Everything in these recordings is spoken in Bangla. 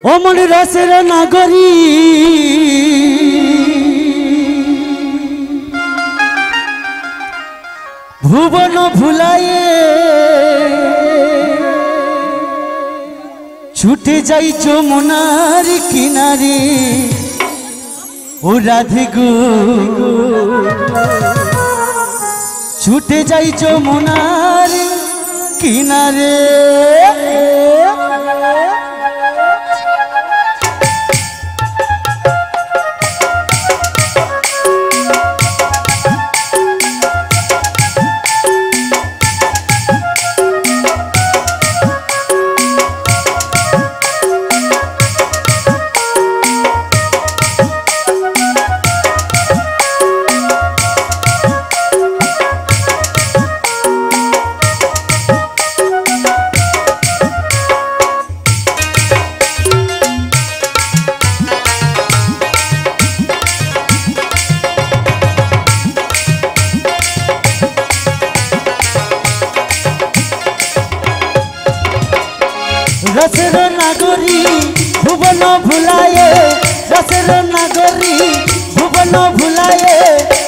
অমর রসের নাগরী ভুবন ভুলায়ে ছুটে যাই যমুনার কিনারে ও রাধে গো ছুটে যাই যমুনার কিনারে रसर नागरी भुवन भुलाए रसर नागरी भुवन भुलाए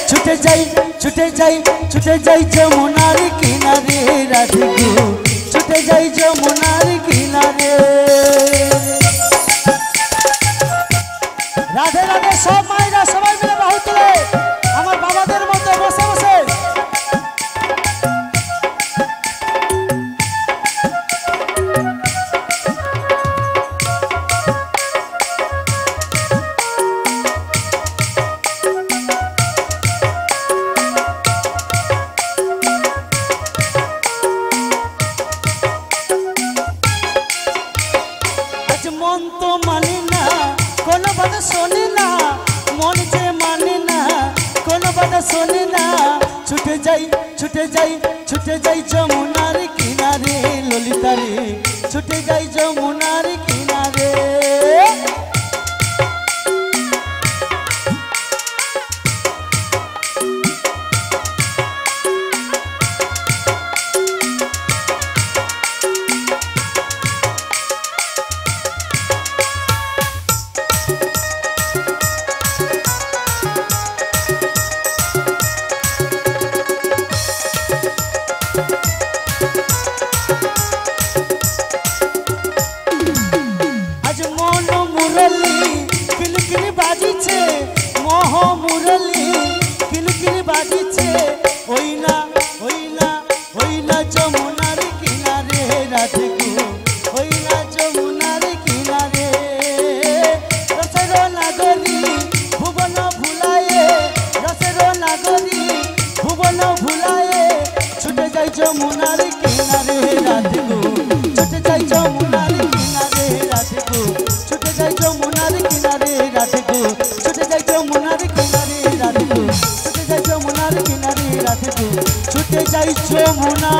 छुटे जाई जमुनार किनारे राधे गो छुटे जाई जमुनार किनारे राधे राधे सब मायरा सबाई मिले बाहु तुले आमार बाबादेर मतो बसे बसे मन तो माने ना कोनो बात सुने ना मन जे माने ना कोनो बात सुने ना छुटे जाई जमुनार किनारे ललिता रे छुटे जाई जमुनार किनारे मोह मुरली किलकिली बाजिছে ओइना जमुनार किनारे राधे गो ओइना जमुनार किनारे रसर नागरी भुवन भुलाए रसर नागरी भुवन भुलाए छुटे जाई जमुनार किनारे राधे गो छुटे जाई जमुनार किनारे राधे गो छुटे जाई जमुनार किनारे राधे गो छुटे जाई जमुनार किनारे राधे गो छुटे जाई जमुनार किनारे राधे गो छुटे जाई जमुना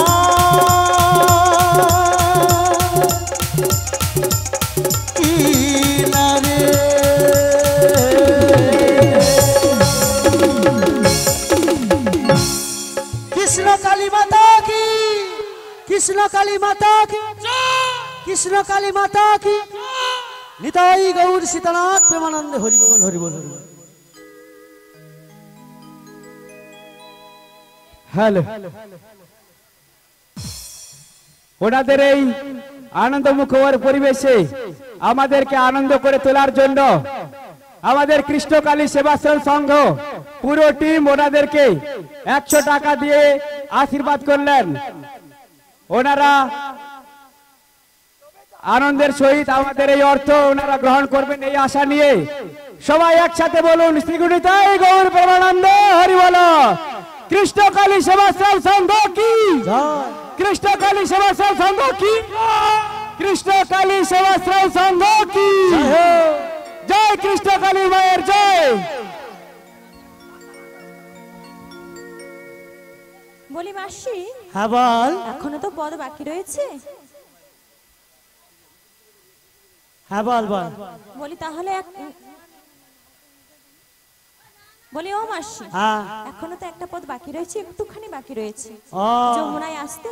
किनारे कृष्ण काली माता की कृष्ण काली माता की कृष्ण काली माता की निताई गौर सीतानाथ प्रेमानंद हरि बोल हरि बोल हरि बोल हेलो ওনাদের এই আনন্দমুখর পরিবেশে আমাদেরকে আনন্দ করে তোলার জন্য আমাদের কৃষ্ণকালী সেবাশ্রম সংঘ পুরো টিম ওনাদেরকে 100 টাকা দিয়ে আশীর্বাদ করলেন ওনারা আনন্দের সহিত আমাদের এই অর্থ ওনারা গ্রহণ করবেন এই আশা নিয়ে সবাই একসাথে বলুন শ্রী গুণিতাই গৌর প্রেমানন্দ হরি বল কৃষ্ণকালী সেবাশ্রম সংঘ কি জয় কৃষ্ণকালী সেবাশ্রম সংঘ কি জয় কৃষ্ণকালী সেবাশ্রম সংঘ কি জয় জয় কৃষ্ণকালী মায়ের জয় বলি মাসি হ্যাঁ বল এখনো তো পদ বাকি রয়েছে হ্যাঁ বল বল বলি তাহলে বলি ও মাসি হ্যাঁ এখনো তো একটা পদ বাকি রয়েছে একটুখানি বাকি রয়েছে ও যমুনায় আসতে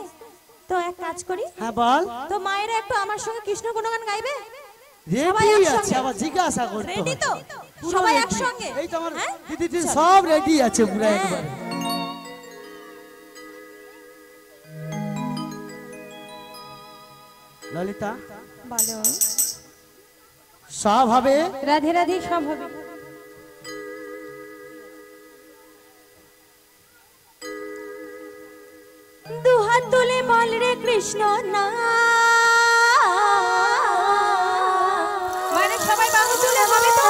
তো এক কাজ করি হ্যাঁ বল তো মায়েরা একটু আমার সঙ্গে কৃষ্ণ গুণগান গাইবে সবাই রেডি একসঙ্গে? আছে, আবার জিজ্ঞাসা করতে রেডি হয়। তো পুরো সবাই ready। একসঙ্গে এই তো আমার হ্যাঁ? দিদি চলো। সব রেডি আছে পুরো হ্যাঁ। একবার। ললিতা বলো সব হবে। রাধে রাধে সব হবে। দুহাত তুলে বল রে কৃষ্ণ না, মানে সবাই বাহু তুলে হবে তো।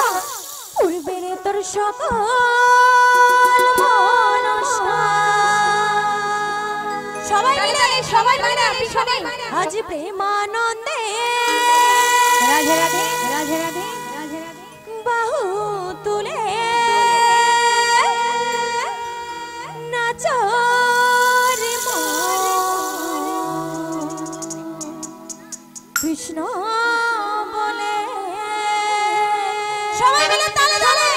উড়বে রে তোর সকল মনসা। সবাই মিলে আজ প্রেমানন্দে রাধে রাধে রাধে রাধে রাধে রাধে বাহু তুলে নাচো রে মন। কৃষ্ণ বলে সবাই মিলে তালে তালে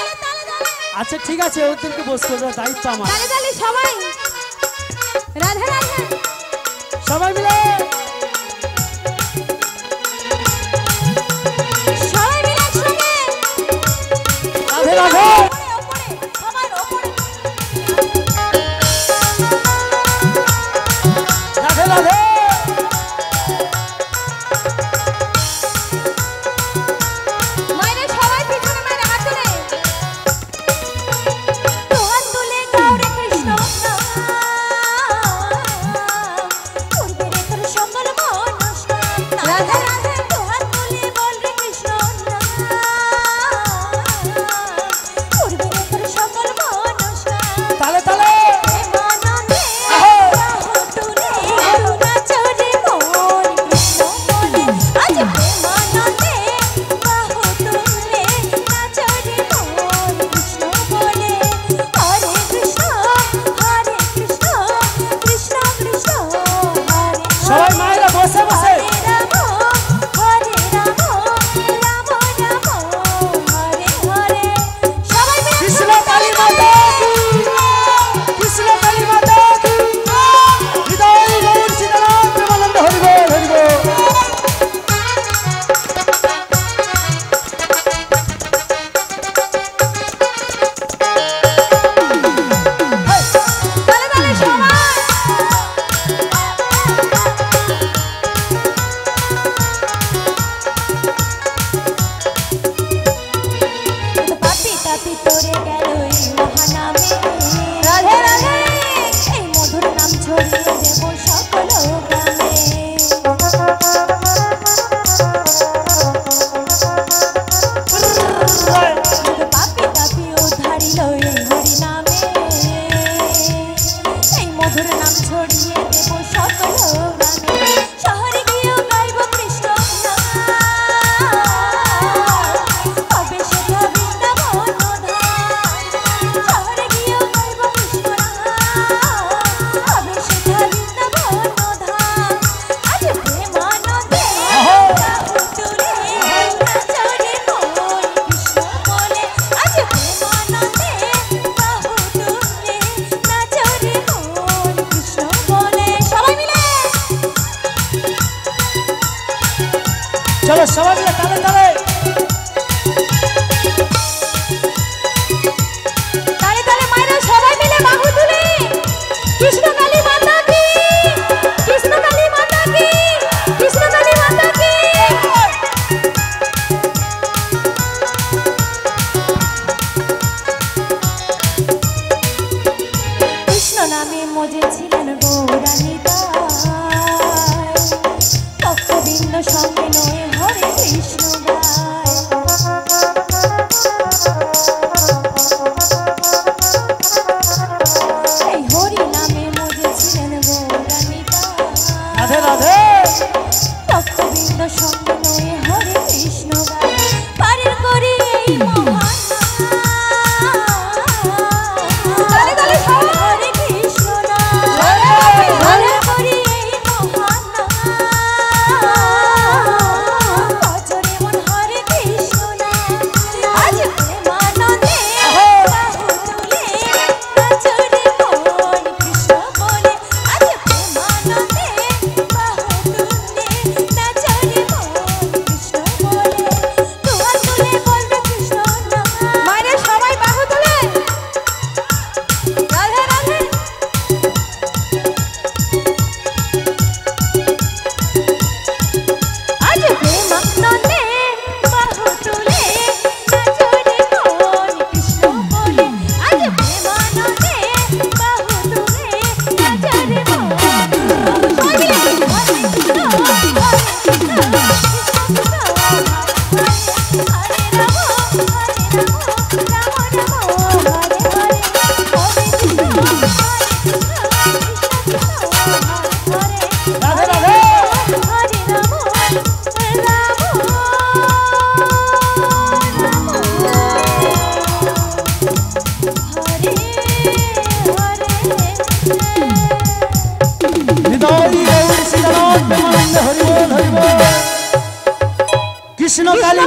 আচ্ছা ঠিক আছে, ওদেরকে বসতে দেওয়ার দায়িত্ব আমার। তালে তালে সবাই রাধে রাধে সবাই মিলে সবাই মিলে একসঙ্গে রাধে রাধে। সবার ওপরে রাধে রাধে। মায়েরা সবাই পিছনে মায়েরা হাত তুলে হাত তুলে গাও রে কৃষ্ণ উড়বে রে তোর সকল মনস্কামনা। রাধে রাধে হাত তুলে বল রে কৃষ্ণ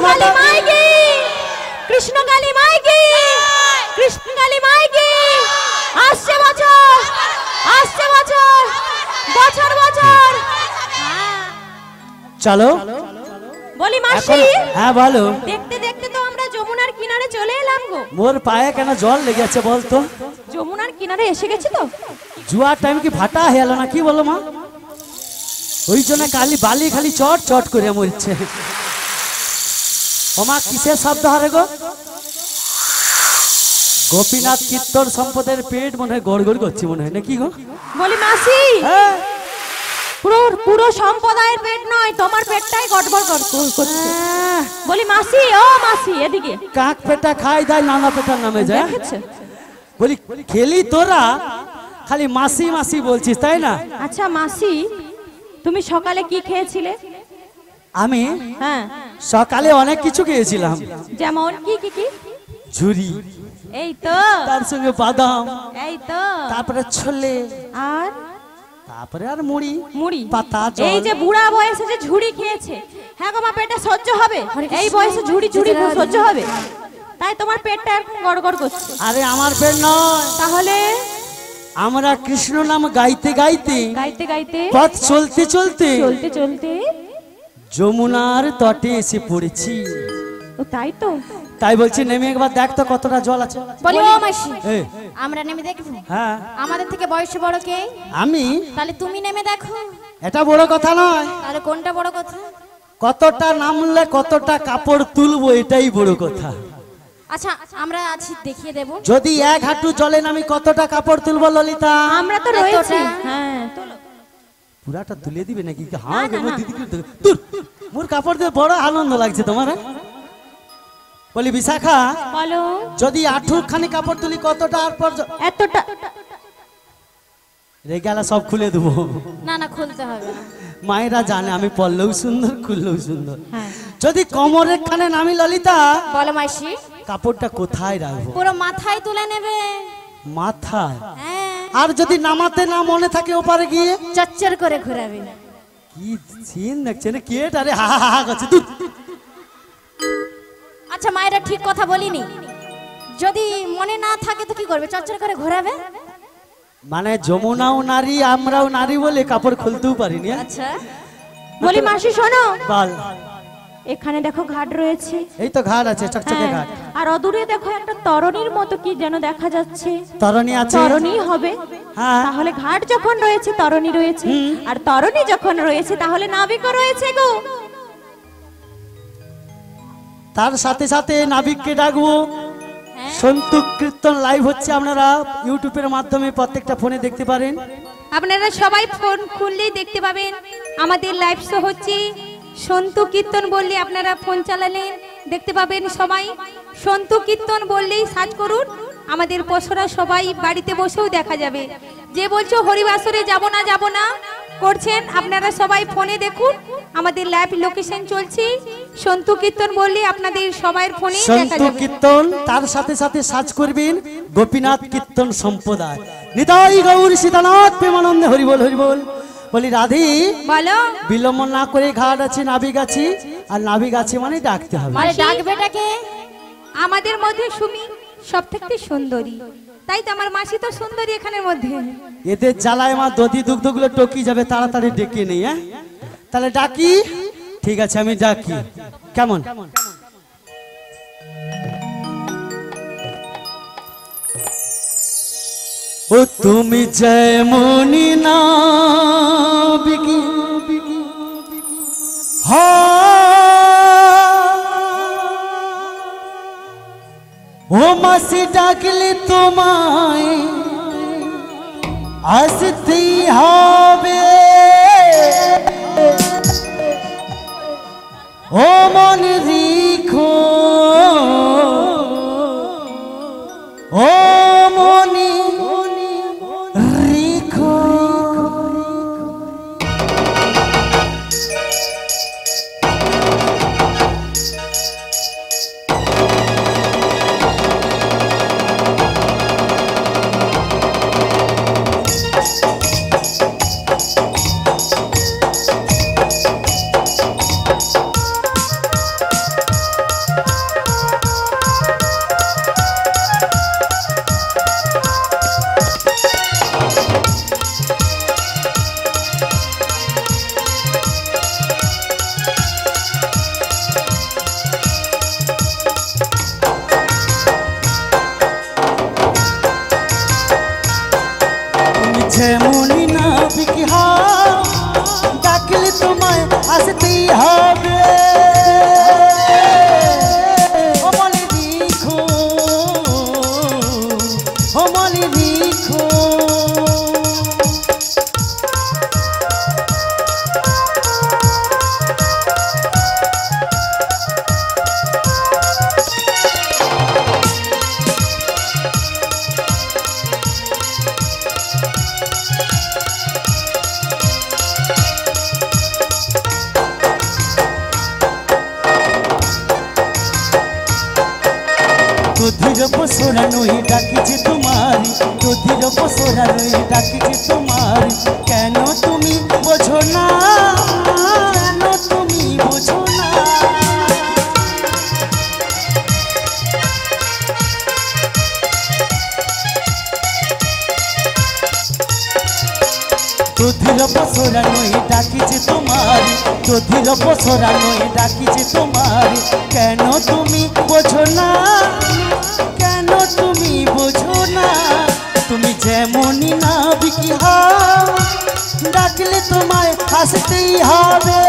কালী মাই কি, কৃষ্ণ কালী মাই কি, কৃষ্ণ কালী মাই কি। আসছে বছর, আসছে বছর, বছর বছর। চলো বলি মাসি, এখন হ্যাঁ বলো। দেখতে দেখতে তো আমরা যমুনার কিনারে চলে এলাম গো। মোর পায়ে কেন জল লেগে আছে বলতো? যমুনার কিনারে এসে গেছি তো। জুয়ার টাইম কি ফাটা হয়ে গেল না কি বলো মা? ওই জন্য কালি বালি খালি চট চট করে মরছে। ওমা কিসের শব্দ হারে গো? গোপীনাথ কীর্তন সম্পদের পেট মনে হয় গড়গড় করছে মনে হয় নাকি গো? বলি মাসি, হ্যাঁ পুরো পুরো সম্প্রদায়ের পেট নয়, তোমার পেটটাই গড়বড় করছে। বলি মাসি, ও মাসি এদিকে। কাক পেটা খাই দেয় নানা পেটার নামে যায়। দেখেছো? বলি খেলি তোরা খালি মাসি মাসি বলছিস তাই না? আচ্ছা মাসি, তুমি সকালে কি খেয়েছিলে? আমি হ্যাঁ, সকালে অনেক কিছু খেয়েছিলাম। যেমন কি কি কি? ঝুরি, এই তো, তার সঙ্গে বাদাম, এই তো, তারপরে ছোলে, আর তারপরে আর মুড়ি মুড়ি, পাতা জল। এই যে বুড়া বয়সে যে ঝুড়ি খেয়েছে, হ্যাঁ গো মা, পেটটা সহ্য হবে? এই বয়সে ঝুড়ি ঝুড়ি সহ্য হবে? তাই তোমার পেটটা এরকম গড়গড় করছে। আরে আমার পেট নয়, তাহলে আমরা কৃষ্ণ নাম গাইতে গাইতে গাইতে গাইতে পথ চলতে চলতে চলতে চলতে যমুনার তটে এসে পড়েছি। ও তাই তো। তাই বলছি নেমে একবার দেখ তো কতটা জল আছে। বলি ও মাসি, এ, আমরা নেমে দেখবো? হ্যাঁ আমাদের থেকে বয়সে বড় কে? আমি। তাহলে তুমি নেমে দেখো। এটা বড় কথা নয়, তাহলে কোনটা বড় কথা? কতটা নামলে কতটা কাপড় তুলবো এটাই বড় কথা। আচ্ছা আমরা আছি, দেখিয়ে দেব। যদি এক হাঁটু জলে নামি কতটা কাপড় তুলবো ললিতা? আমরা তো রয়েছি। হ্যাঁ, পুরাটা তুলে দিবে নাকি? হ্যাঁ মোর দিদিকে দূর, মোর কাপড় দিয়ে বড় আনন্দ লাগছে তোমার। বলি বিশাখা, বলো। যদি আঠুর খানি কাপড় তুলি কতটা? আর পর এতটা রে গেলা সব খুলে দেবো। না না, খুলতে হবে না। মায়েরা জানে আমি পরলেও সুন্দর খুললেও সুন্দর। হ্যাঁ। যদি কোমরের খানে নামি ললিতা, বলো মাসি, কাপড়টা কোথায় রাখবো? পুরো মাথায় তুলে নেবে। মাথায়? হ্যাঁ, আর যদি নামাতে না মনে থাকে ওপারে গিয়ে চচ্চর করে ঘোরাবে। কি সিন দেখছে না কেট? আরে হা হা হা করছে। দূর। আচ্ছা মায়েরা ঠিক কথা বলিনি, যদি মনে না থাকে তো কি করবে? চচ্চর করে ঘোরাবে। মানে যমুনাও নারী আমরাও নারী বলে কাপড় খুলতেও পারিনি। আচ্ছা বলি মাসি শোনো, বল। এখানে দেখো ঘাট রয়েছে। এই তো ঘাট আছে, চকচকে হ্যাঁ, ঘাট। আর অদূরে দেখো একটা তরণীর মতো কি যেন দেখা যাচ্ছে। তরণী আছে? তরণী হবে। হ্যাঁ। তাহলে ঘাট যখন রয়েছে তরণী রয়েছে, আর তরণী যখন রয়েছে তাহলে নাবিকও রয়েছে গো। তার সাথে সাথে নাবিককে ডাকবো। সন্তু কীর্তন লাইভ হচ্ছে, আপনারা ইউটিউবের মাধ্যমে প্রত্যেকটা ফোনে দেখতে পারেন। আপনারা সবাই ফোন খুললেই দেখতে পাবেন আমাদের লাইভ শো হচ্ছে। সন্তু কীর্তন বললে আপনারা ফোন চালালেন দেখতে পাবেন সবাই। সন্তু কীর্তন বললেই সার্চ করুন, আমাদের পশুরা সবাই বাড়িতে বসেও দেখা যাবে। যে বলছো হরিবাসরে যাব না করছেন, আপনারা সবাই ফোনে দেখুন, আমাদের লাইভ লোকেশন চলছে। সন্তু কীর্তন বললে আপনাদের সবার ফোনে দেখা সন্তু যাবে। কীর্তন, তার সাথে সাথে সার্চ করবেন গোপীনাথ কীর্তন সম্প্রদায়। নিতাই গৌর সীতানাথ প্রেমানন্দে হরিবল হরিবল। বলি রাধি, বলো। বিলম্ব না করে ঘাট আছে, নাবিক আছে, আর নাবিক আছে মানে ডাকতে হবে। মানে ডাকবেটাকে? আমাদের মধ্যে সুমি সব থেকে সুন্দরী, তাই তো আমার মাসি তো সুন্দরী এখানের মধ্যে। এদের জ্বালায় আমার দধি দুগ্ধগুলো টকি যাবে, তাড়াতাড়ি ডেকে নেই। হ্যাঁ তাহলে ডাকি? ঠিক আছে আমি ডাকি। কেমন? ও তুমি যেমনি নাবিকি ও মাসি ডাকলে তোমায় আসতেই হবে। ও মন রিখো, ও মনি রিখো। দুধির পসরা নই ডাকিছে তোমারি, দুধির পসরা নই ডাকিছে তোমারি, কেন তুমি বোঝো না, কেন তুমি বোঝো না। দুধির পসরা নই ডাকিছে তোমারি, দুধির পসরা নই ডাকিছে তোমারি, কেন তুমি বোঝো না, কেন তুমি বোঝো না। তুমি যেমনই নাবিকি হও, ডাকলে তোমায় আসতেই হবে।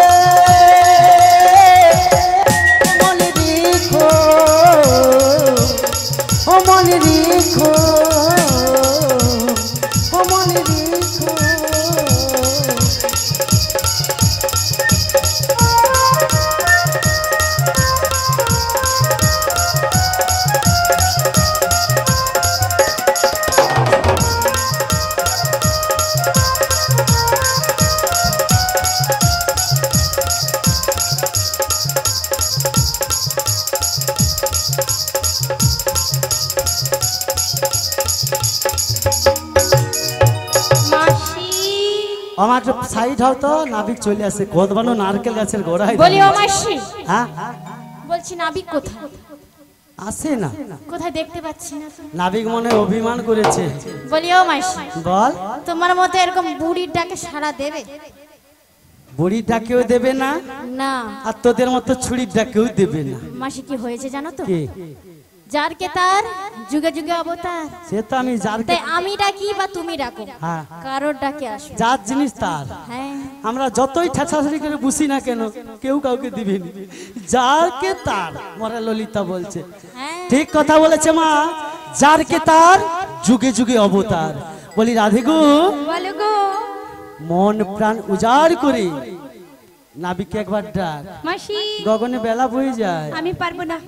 মনে রেখো, ও মনে রেখো, ও মনে রেখো। আমার একটু সাইড হও তো, নাবিক চলে আসে গোদবানো নারকেল গাছের গোড়ায়। বলি ও মাসি, হ্যাঁ বলছি নাবিক কোথায়? আসে না, কোথায় দেখতে পাচ্ছি না তো। নাবিক মনে অভিমান করেছে। বলি ও মাসি, বল। তোমার মতো এরকম বুড়ির ডাকে সাড়া দেবে? বুড়ির ডাকেও দেবে না, না। আর তোদের মতো ছুরির ডাকেও দেবে না। মাসি কি হয়েছে জানো তো? কি? যার কে তার যুগে যুগে অবতার। সে তো আমি যার, তাই আমি ডাকি বা তুমি ডাকো, হ্যাঁ কারোর ডাকে আসবে। যার জিনিস তার। হ্যাঁ, আমরা যতই ঠাসাঠাসি করে বুঝি না কেন, কেউ কাউকে দিবেনি, যার কে তার। মরা ললিতা বলছে, হ্যাঁ। ঠিক কথা বলেছে মা, যার কে তার যুগে যুগে অবতার। বলি রাধে গো, বলো গো মন প্রাণ উজাড় করে নাবিককে একবার ডাক, মাসি। গগনে বেলা বয়ে যায়। আমি পারবো না।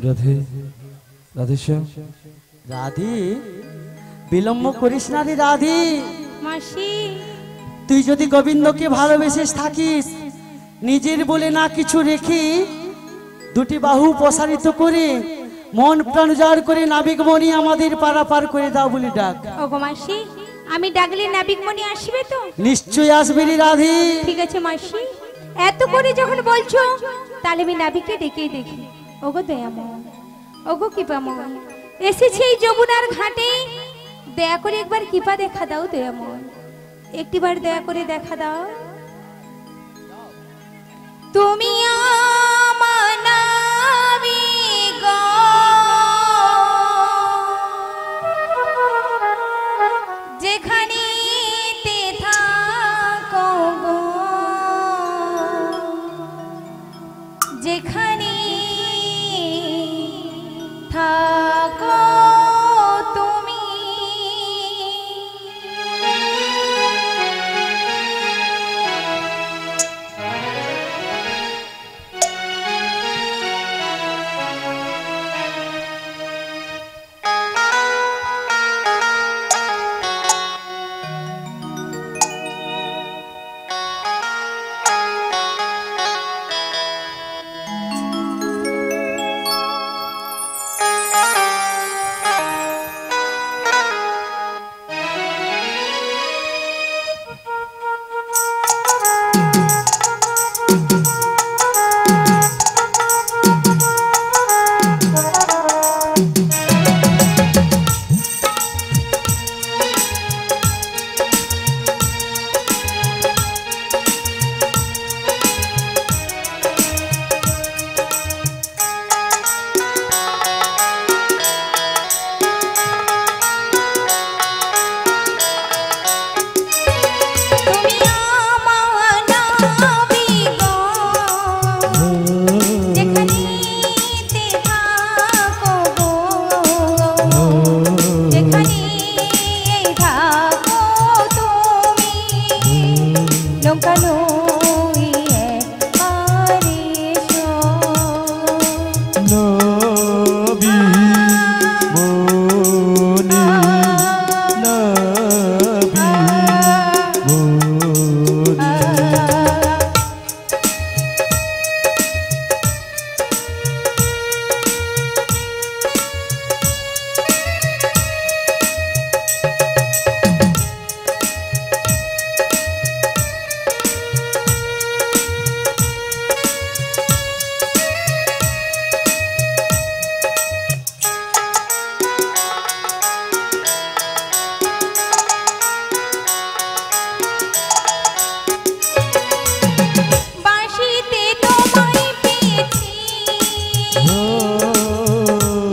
রাধে, রাধেশ্যাম, রাধি বিলম্ব করিস না রে রাধি। মাসি তুই যদি গোবিন্দকে ভালোবেসে থাকিস, নিজের বলে না কিছু রেখে দুটি বাহু প্রসারিত করে মন প্রাণ উজাড় করে নাবিক মণি আমাদের পারাপার করে দাও বলে ডাক। ওগো মাসি, আমি ডাকলে নাবিকমণি আসবে তো? নিশ্চয়ই আসবে রে রাধি। ঠিক আছে মাসি, এত করে যখন বলছো তাহলে আমি নাবিককে ডেকেই দেখি। ওগো দয়াময়, ওগো কৃপাময়, এসেছি এই যমুনার ঘাটে, দয়া করে একবার কৃপা দেখা দাও দয়াময়, একটিবার দয়া করে দেখা দাও। তুমি আমার নাবিক, যেখানে থাকো গো, যেখানে থাকো তুমি,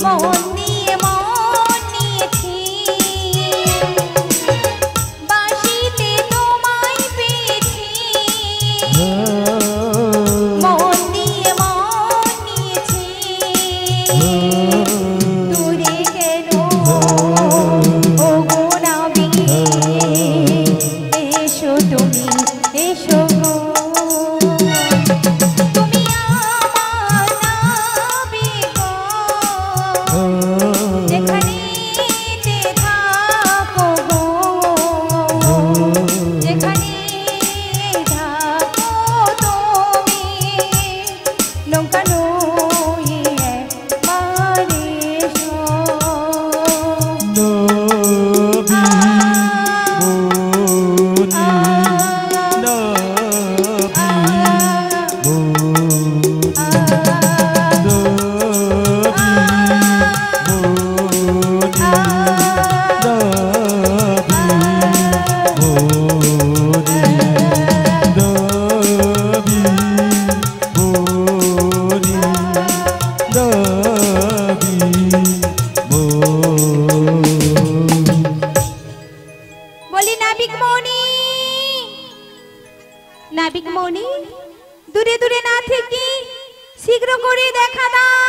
মন দিয়ে মন নিয়েছি বাঁশিতে তোমায় পেয়েছি মন দিয়ে মন নিয়েছি দূরে কেন ওগো নাবিক এসো তুমি এসো গো তুমি আমার নাবিক গো যেখানেতে থাকো গো যেখানে থাকো তুমি নৌকা নইয়ে একবার এসো বলি নাবিক মনি দূরে দূরে না থেকে শীঘ্র করে দেখা দাও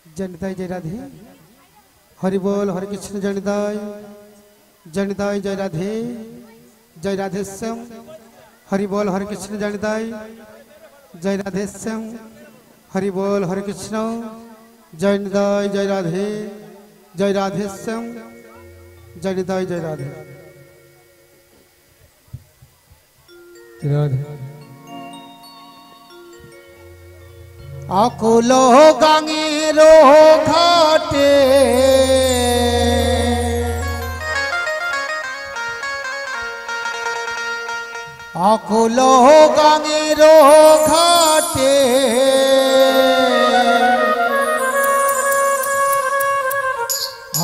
जनिताय जय राधे हरि बोल हरे कृष्ण जनिताय जय राधे श्याम हरि बोल हरे कृष्ण जनिताय जय राधे श्याम हरि बोल हरे कृष्ण जनिताय जय राधे श्याम जनिताय जय राधे आकुलो गांगेरो घाटे आकुलो गांगेरो घाटे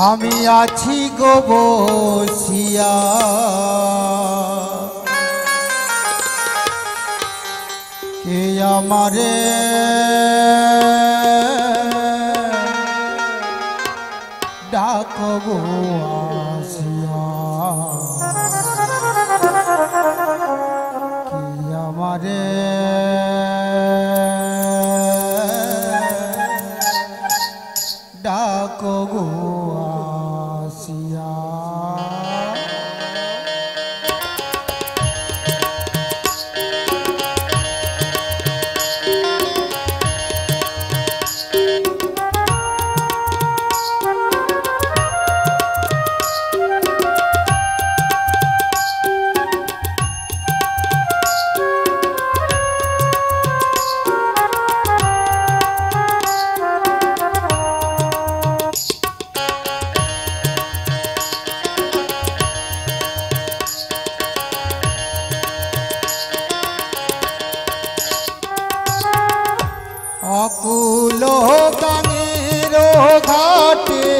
আমি আছি গো বসিয়া কে আমারে ডাকবো আসিয়া কে আমারে ডাকবো আসিয়া अकुलो गांगेरो घाटे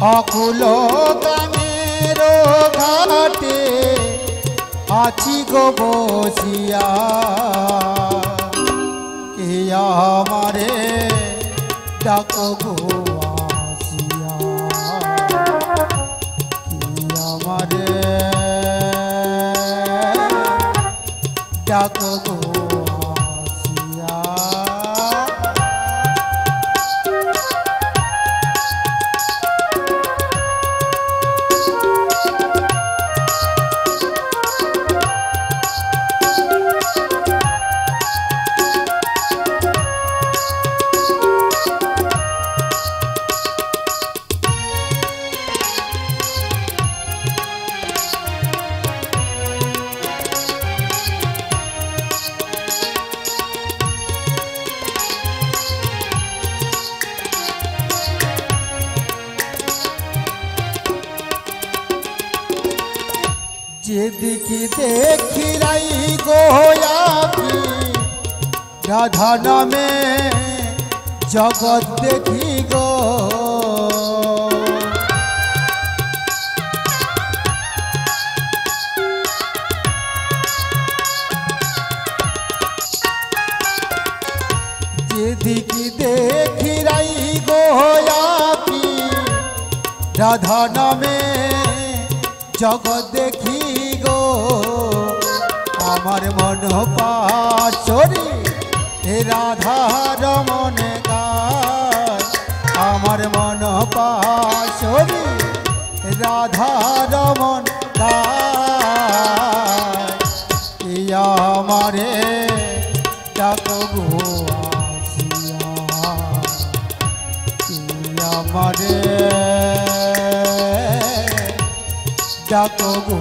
अकुलो गांगेरो घाटे आछि गो बसिया के आमारे डाकबो आसिया के आमारे डाकबो যেদিকে দেখি রাই গোয়াকি রাধা নামে জগৎ দেখি গো রাধা নামে জগৎ দেখি গো আমার মন পাশরি রাধা রমন গায় আমার মন পাশরি রাধা রমন গায় আমারে ডাকো গো আসিয়া আমারে ডাকো গো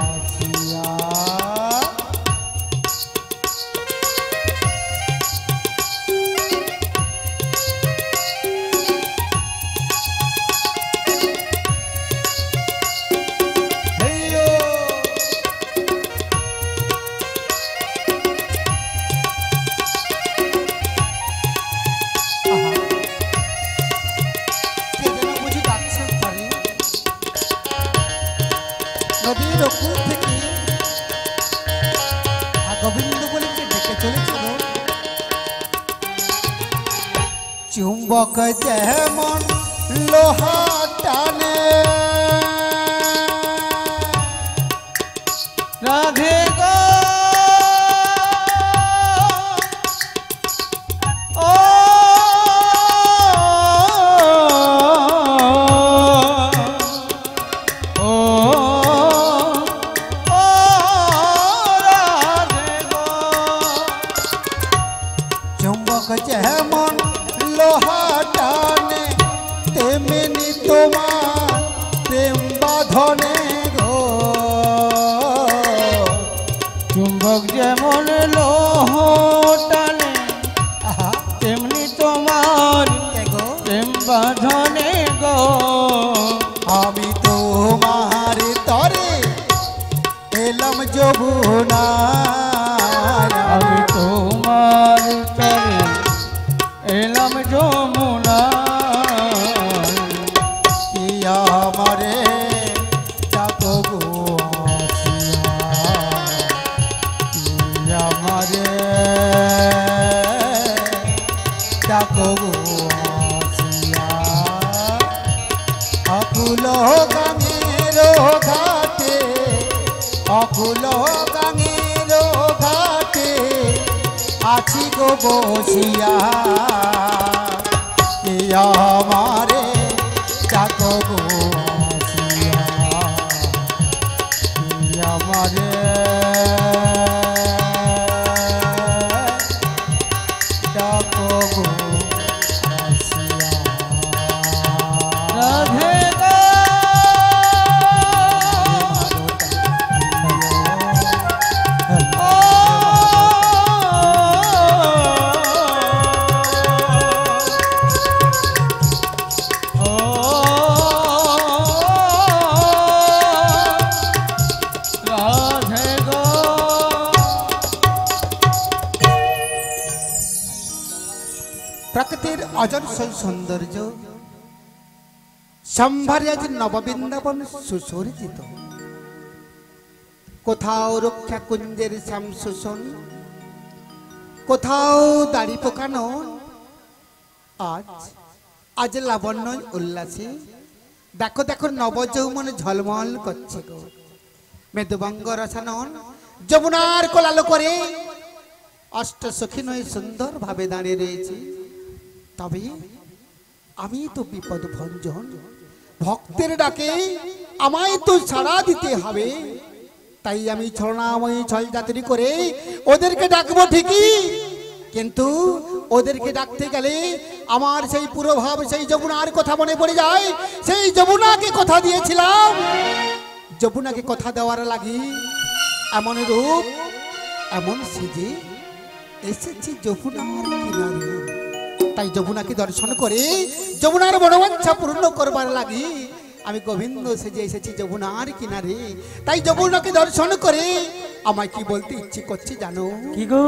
আসিয়া নদীর ওপর থেকে গোবিন্দ বলে ডেকে চলেছিল চুম্বক যেমন লোহা টানে রাধে গো যেমন লোহা টানে তেমনি তোমার প্রেম বাঁধনে গো চুম্বক যেমন লোহা টানে তেমনি তোমার প্রেম বাঁধনে গো আমি তোমার তরে এলাম যমুনা আমি তোমার তরে এলাম যমুনা আমারে ডাকো গো আসিয়া আমারে ডাকো গো আসিয়া অকুল গাঙের ঘাটে অকুল গাঙের ঘাটে আছি গো বসিয়া আমারে ডাকো গো আসিয়া আমারে ডাকো গো আসিয়া রাধে প্রকৃতির অজস্র সৌন্দর্য সম্ভারে আজ নববৃন্দাবন সুসজ্জিত কোথাও রক্ষা কুঞ্জের শ্যাম শোষণ কোথাও দাড়ি পোকানো আজ আজ লাবণ্য উল্লাসে দেখো দেখো নবযৌবন ঝলমল করছে গো মেদুবঙ্গ রসানন যমুনার কোলালো করে অষ্ট সখী নয় সুন্দর ভাবে দাঁড়িয়ে রয়েছে তবে আমি তো বিপদ ভঞ্জন ভক্তের ডাকে আমায় তো সাড়া দিতে হবে তাই আমি ছলনাময়ী ছল যাত্রী করে ওদেরকে ডাকবো ঠিকই কিন্তু ওদেরকে ডাকতে গেলে আমার সেই পুরো ভাব সেই যমুনার কথা মনে পড়ে যায় সেই যমুনাকে কথা দিয়েছিলাম যমুনাকে কথা দেওয়ার লাগি এমন রূপ এমন সেজে এসেছি যমুনার কিনারে তাই যমুনাকে দর্শন করে যমুনার মনোবাঞ্ছা পূর্ণ করবার লাগি আমি গোবিন্দ সেজে এসেছি যমুনার কিনারে তাই যমুনাকে দর্শন করে আমায় কি বলতে ইচ্ছে করছে জানো কি গো